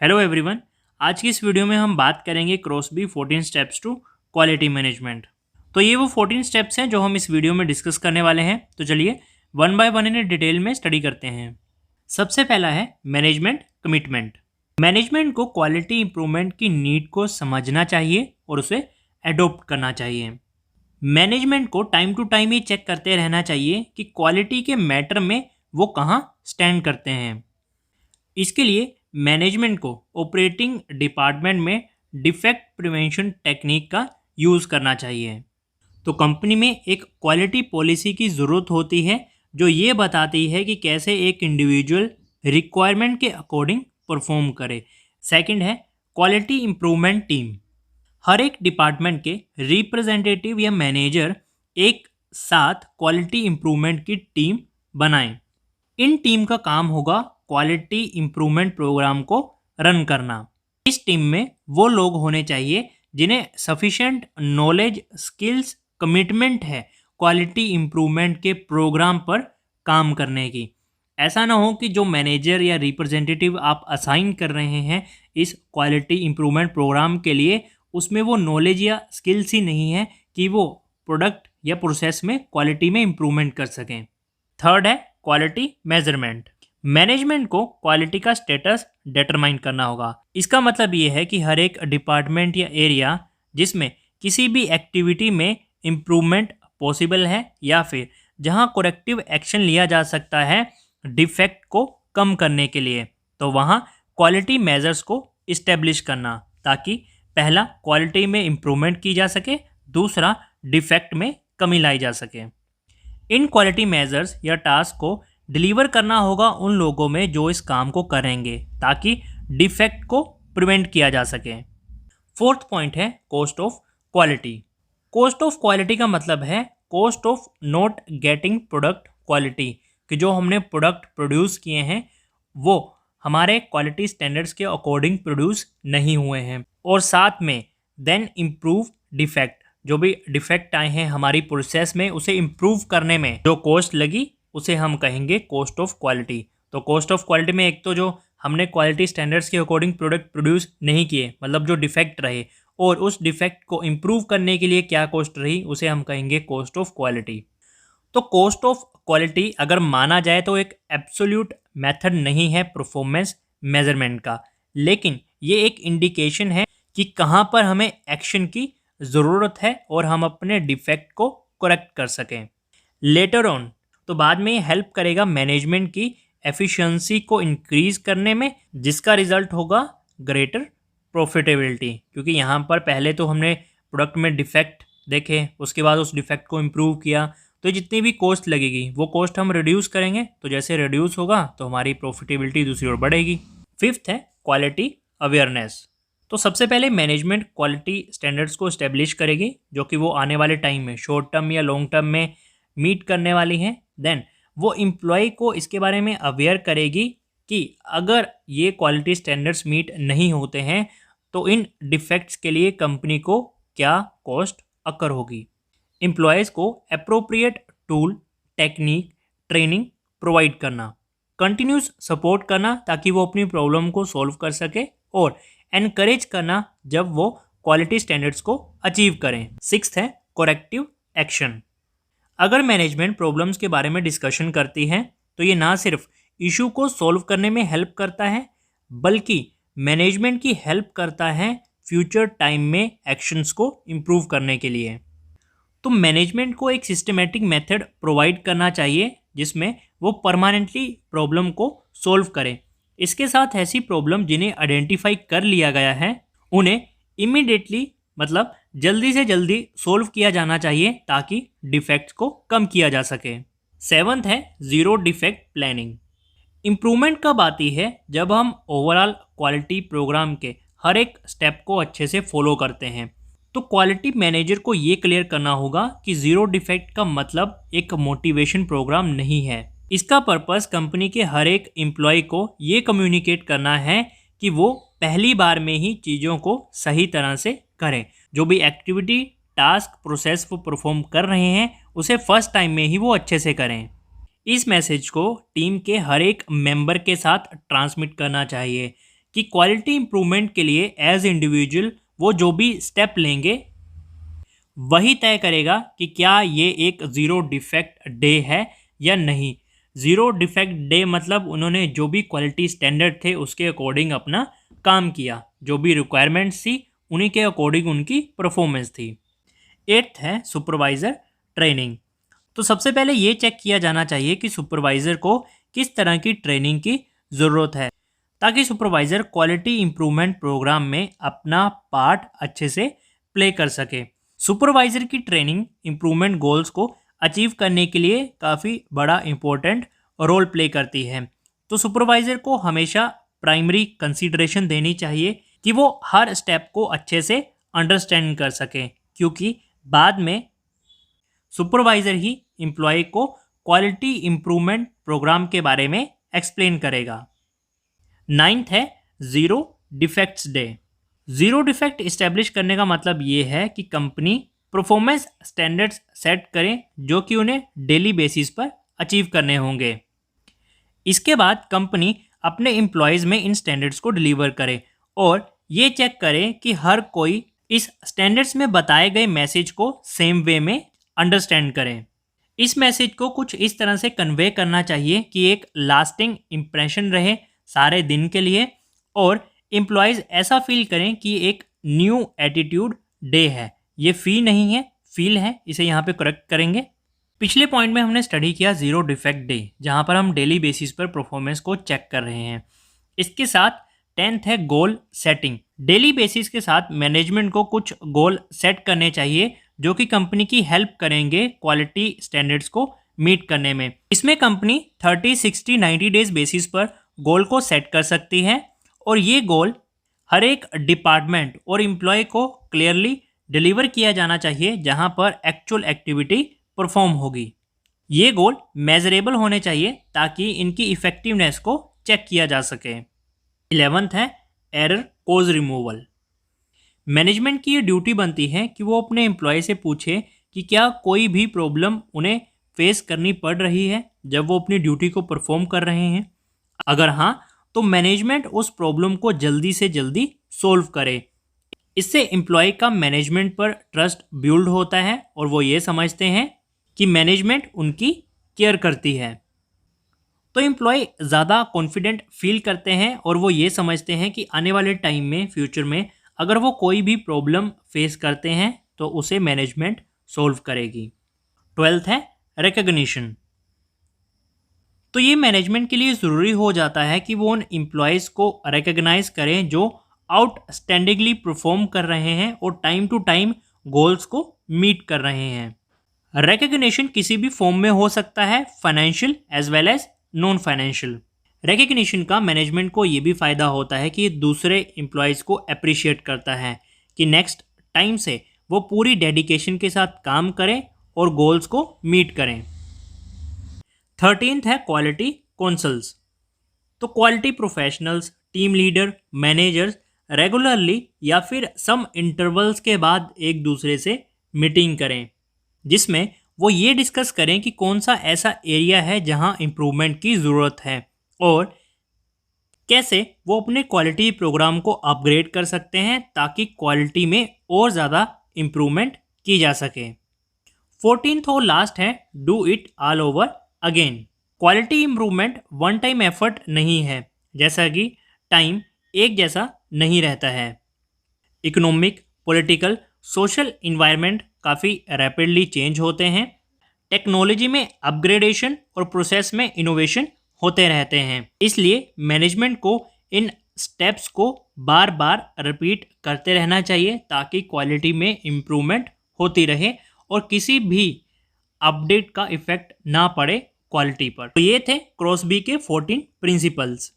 Hello everyone. आज की इस वीडियो में हम बात करेंगे Crosby 14 steps to quality management. तो ये वो 14 स्टेप्स हैं जो हम इस वीडियो में डिस्कस करने वाले हैं। तो चलिए वन बाय वन इन्हें डिटेल में स्टडी करते हैं। सबसे पहला है मैनेजमेंट कमिटमेंट। मैनेजमेंट को क्वालिटी इंप्रूवमेंट की नीड को समझना चाहिए और उसे एडोप्ट करना चाहिए। मैनेजमेंट को टाइम टू टाइम ये चेक करते रहना चाहिए कि क्वालिटी के मैटर में वो कहाँ स्टैंड करते हैं। इसके लिए मैनेजमेंट को ऑपरेटिंग डिपार्टमेंट में डिफेक्ट प्रिवेंशन टेक्निक का यूज़ करना चाहिए। तो कंपनी में एक क्वालिटी पॉलिसी की ज़रूरत होती है जो ये बताती है कि कैसे एक इंडिविजुअल रिक्वायरमेंट के अकॉर्डिंग परफॉर्म करे। सेकंड है क्वालिटी इम्प्रूवमेंट टीम। हर एक डिपार्टमेंट के रिप्रेजेंटेटिव या मैनेजर एक साथ क्वालिटी इम्प्रूवमेंट की टीम बनाएं। इन टीम का काम होगा क्वालिटी इम्प्रूवमेंट प्रोग्राम को रन करना। इस टीम में वो लोग होने चाहिए जिन्हें सफिशिएंट नॉलेज, स्किल्स, कमिटमेंट है क्वालिटी इम्प्रूवमेंट के प्रोग्राम पर काम करने की। ऐसा ना हो कि जो मैनेजर या रिप्रेजेंटेटिव आप असाइन कर रहे हैं इस क्वालिटी इम्प्रूवमेंट प्रोग्राम के लिए, उसमें वो नॉलेज या स्किल्स ही नहीं है कि वो प्रोडक्ट या प्रोसेस में क्वालिटी में इम्प्रूवमेंट कर सकें। थर्ड है क्वालिटी मेजरमेंट। मैनेजमेंट को क्वालिटी का स्टेटस डिटरमाइन करना होगा। इसका मतलब ये है कि हर एक डिपार्टमेंट या एरिया जिसमें किसी भी एक्टिविटी में इम्प्रूवमेंट पॉसिबल है या फिर जहां करेक्टिव एक्शन लिया जा सकता है डिफेक्ट को कम करने के लिए, तो वहां क्वालिटी मेजर्स को इस्टेब्लिश करना, ताकि पहला क्वालिटी में इम्प्रूवमेंट की जा सके, दूसरा डिफेक्ट में कमी लाई जा सके। इन क्वालिटी मेजर्स या टास्क को डिलीवर करना होगा उन लोगों में जो इस काम को करेंगे, ताकि डिफेक्ट को प्रिवेंट किया जा सके। फोर्थ पॉइंट है cost of quality. Cost of quality का मतलब है cost of not getting product quality, कि जो हमने प्रोडक्ट प्रोड्यूस किए हैं वो हमारे क्वालिटी स्टैंडर्ड्स के अकॉर्डिंग प्रोड्यूस नहीं हुए हैं, और साथ में देन इम्प्रूव डिफेक्ट, जो भी डिफेक्ट आए हैं हमारी प्रोसेस में उसे इम्प्रूव करने में जो कॉस्ट लगी उसे हम कहेंगे कॉस्ट ऑफ क्वालिटी। तो कॉस्ट ऑफ क्वालिटी में एक तो जो हमने क्वालिटी स्टैंडर्ड्स के अकॉर्डिंग प्रोडक्ट प्रोड्यूस नहीं किए, मतलब जो डिफेक्ट रहे, और उस डिफेक्ट को इम्प्रूव करने के लिए क्या कॉस्ट रही, उसे हम कहेंगे कॉस्ट ऑफ क्वालिटी। तो कॉस्ट ऑफ क्वालिटी अगर माना जाए तो एक एब्सोल्यूट मेथड नहीं है परफॉर्मेंस मेजरमेंट का, लेकिन ये एक इंडिकेशन है कि कहाँ पर हमें एक्शन की ज़रूरत है और हम अपने डिफेक्ट को करेक्ट कर सकें। लेटर ऑन तो बाद में हेल्प करेगा मैनेजमेंट की एफिशिएंसी को इंक्रीज करने में, जिसका रिजल्ट होगा ग्रेटर प्रॉफिटेबिलिटी। क्योंकि यहाँ पर पहले तो हमने प्रोडक्ट में डिफेक्ट देखे, उसके बाद उस डिफेक्ट को इम्प्रूव किया, तो जितनी भी कॉस्ट लगेगी वो कॉस्ट हम रिड्यूस करेंगे, तो जैसे रिड्यूस होगा तो हमारी प्रॉफिटेबिलिटी दूसरी ओर बढ़ेगी। फिफ्थ है क्वालिटी अवेयरनेस। तो सबसे पहले मैनेजमेंट क्वालिटी स्टैंडर्ड्स को इस्टेब्लिश करेगी जो कि वो आने वाले टाइम में शॉर्ट टर्म या लॉन्ग टर्म में मीट करने वाली हैं। देन वो एम्प्लॉय को इसके बारे में अवेयर करेगी कि अगर ये क्वालिटी स्टैंडर्ड्स मीट नहीं होते हैं तो इन डिफेक्ट्स के लिए कंपनी को क्या कॉस्ट अकर होगी। एम्प्लॉयज़ को appropriate tool, technique, training provide करना, कंटिन्यूस सपोर्ट करना ताकि वो अपनी प्रॉब्लम को सॉल्व कर सके, और एनकरेज करना जब वो क्वालिटी स्टैंडर्ड्स को अचीव करें। सिक्स्थ है करेक्टिव एक्शन। अगर मैनेजमेंट प्रॉब्लम्स के बारे में डिस्कशन करती है तो ये ना सिर्फ इशू को सॉल्व करने में हेल्प करता है, बल्कि मैनेजमेंट की हेल्प करता है फ्यूचर टाइम में एक्शंस को इम्प्रूव करने के लिए। तो मैनेजमेंट को एक सिस्टमेटिक मेथड प्रोवाइड करना चाहिए जिसमें वो परमानेंटली प्रॉब्लम को सॉल्व करें। इसके साथ ऐसी प्रॉब्लम जिन्हें आइडेंटिफाई कर लिया गया है उन्हें इमीडिएटली, मतलब जल्दी से जल्दी सॉल्व किया जाना चाहिए ताकि डिफेक्ट्स को कम किया जा सके। सेवंथ है जीरो डिफेक्ट प्लानिंग। इम्प्रूवमेंट कब आती है? जब हम ओवरऑल क्वालिटी प्रोग्राम के हर एक स्टेप को अच्छे से फॉलो करते हैं। तो क्वालिटी मैनेजर को ये क्लियर करना होगा कि ज़ीरो डिफेक्ट का मतलब एक मोटिवेशन प्रोग्राम नहीं है। इसका पर्पस कंपनी के हर एक एम्प्लॉय को ये कम्युनिकेट करना है कि वो पहली बार में ही चीज़ों को सही तरह से करें। जो भी एक्टिविटी, टास्क, प्रोसेस वो परफॉर्म कर रहे हैं उसे फर्स्ट टाइम में ही वो अच्छे से करें। इस मैसेज को टीम के हर एक मेंबर के साथ ट्रांसमिट करना चाहिए कि क्वालिटी इंप्रूवमेंट के लिए एज इंडिविजुअल वो जो भी स्टेप लेंगे वही तय करेगा कि क्या ये एक ज़ीरो डिफेक्ट डे है या नहीं। ज़ीरो डिफेक्ट डे मतलब उन्होंने जो भी क्वालिटी स्टैंडर्ड थे उसके अकॉर्डिंग अपना काम किया, जो भी रिक्वायरमेंट्स थी उन्हीं के अकॉर्डिंग उनकी परफॉर्मेंस थी। 8th है सुपरवाइज़र ट्रेनिंग। तो सबसे पहले ये चेक किया जाना चाहिए कि सुपरवाइज़र को किस तरह की ट्रेनिंग की ज़रूरत है ताकि सुपरवाइज़र क्वालिटी इंप्रूवमेंट प्रोग्राम में अपना पार्ट अच्छे से प्ले कर सके। सुपरवाइज़र की ट्रेनिंग इंप्रूवमेंट गोल्स को अचीव करने के लिए काफ़ी बड़ा इम्पोर्टेंट रोल प्ले करती है। तो सुपरवाइज़र को हमेशा प्राइमरी कंसीडरेशन देनी चाहिए कि वो हर स्टेप को अच्छे से अंडरस्टैंड कर सकें, क्योंकि बाद में सुपरवाइज़र ही एम्प्लॉय को क्वालिटी इंप्रूवमेंट प्रोग्राम के बारे में एक्सप्लेन करेगा। 9th है zero defects day. Zero defect establish करने का मतलब ये है कि कंपनी परफॉर्मेंस स्टैंडर्ड्स सेट करें जो कि उन्हें डेली बेसिस पर अचीव करने होंगे। इसके बाद कंपनी अपने एम्प्लॉयज़ में इन स्टैंडर्ड्स को डिलीवर करे और ये चेक करे कि हर कोई इस स्टैंडर्ड्स में बताए गए मैसेज को सेम वे में अंडरस्टैंड करें। इस मैसेज को कुछ इस तरह से कन्वे करना चाहिए कि एक लास्टिंग इम्प्रेशन रहे सारे दिन के लिए और एम्प्लॉयज़ ऐसा फील करें कि एक न्यू एटीट्यूड डे है। ये फी नहीं है, फील है, इसे यहाँ पे करेक्ट करेंगे। पिछले पॉइंट में हमने स्टडी किया ज़ीरो डिफेक्ट डे, जहाँ पर हम डेली बेसिस पर परफॉर्मेंस को चेक कर रहे हैं। इसके साथ 10th है गोल सेटिंग। डेली बेसिस के साथ मैनेजमेंट को कुछ गोल सेट करने चाहिए जो कि कंपनी की हेल्प करेंगे क्वालिटी स्टैंडर्ड्स को मीट करने में। इसमें कंपनी 30, 60, 90 डेज बेसिस पर गोल को सेट कर सकती है और ये गोल हर एक डिपार्टमेंट और एम्प्लॉय को क्लियरली डिलीवर किया जाना चाहिए जहां पर एक्चुअल एक्टिविटी परफॉर्म होगी। ये गोल मेजरेबल होने चाहिए ताकि इनकी इफेक्टिवनेस को चेक किया जा सके। 11th है एरर कोज रिमूवल। मैनेजमेंट की ये ड्यूटी बनती है कि वो अपने एम्प्लॉय से पूछे कि क्या कोई भी प्रॉब्लम उन्हें फेस करनी पड़ रही है जब वो अपनी ड्यूटी को परफॉर्म कर रहे हैं। अगर हाँ तो मैनेजमेंट उस प्रॉब्लम को जल्दी से जल्दी सोल्व करे। इससे एम्प्लॉय का मैनेजमेंट पर ट्रस्ट बिल्ड होता है और वो ये समझते हैं कि मैनेजमेंट उनकी केयर करती है। तो एम्प्लॉय ज़्यादा कॉन्फिडेंट फील करते हैं और वो ये समझते हैं कि आने वाले टाइम में फ्यूचर में अगर वो कोई भी प्रॉब्लम फेस करते हैं तो उसे मैनेजमेंट सोल्व करेगी। 12th है रिकग्निशन। तो ये मैनेजमेंट के लिए ज़रूरी हो जाता है कि वो उन एम्प्लॉयज़ को रिकग्नाइज करें जो आउटस्टैंडिंगली परफॉर्म कर रहे हैं और टाइम टू टाइम गोल्स को मीट कर रहे हैं। रिकग्निशन किसी भी फॉर्म में हो सकता है, financial as well as non financial. Recognition का मैनेजमेंट को ये भी फ़ायदा होता है कि दूसरे एम्प्लॉयज़ को अप्रिशिएट करता है कि नेक्स्ट टाइम से वो पूरी डेडिकेशन के साथ काम करें और गोल्स को मीट करें। 13th है क्वालिटी काउंसिल्स। तो quality professionals, team leader, managers regularly या फिर सम इंटरवल्स के बाद एक दूसरे से मीटिंग करें जिसमें वो ये डिस्कस करें कि कौन सा ऐसा एरिया है जहां इम्प्रूवमेंट की ज़रूरत है और कैसे वो अपने क्वालिटी प्रोग्राम को अपग्रेड कर सकते हैं ताकि क्वालिटी में और ज़्यादा इम्प्रूवमेंट की जा सके। 14th और लास्ट है do it all over again. Quality improvement one time effort नहीं है, जैसा कि टाइम एक जैसा नहीं रहता है। इकोनॉमिक, पॉलिटिकल, सोशल इन्वायरमेंट काफ़ी रैपिडली चेंज होते हैं। टेक्नोलॉजी में अपग्रेडेशन और प्रोसेस में इनोवेशन होते रहते हैं। इसलिए मैनेजमेंट को इन स्टेप्स को बार बार रिपीट करते रहना चाहिए ताकि क्वालिटी में इम्प्रूवमेंट होती रहे और किसी भी अपडेट का इफेक्ट ना पड़े क्वालिटी पर। तो ये थे क्रॉसबी के 14 प्रिंसिपल्स।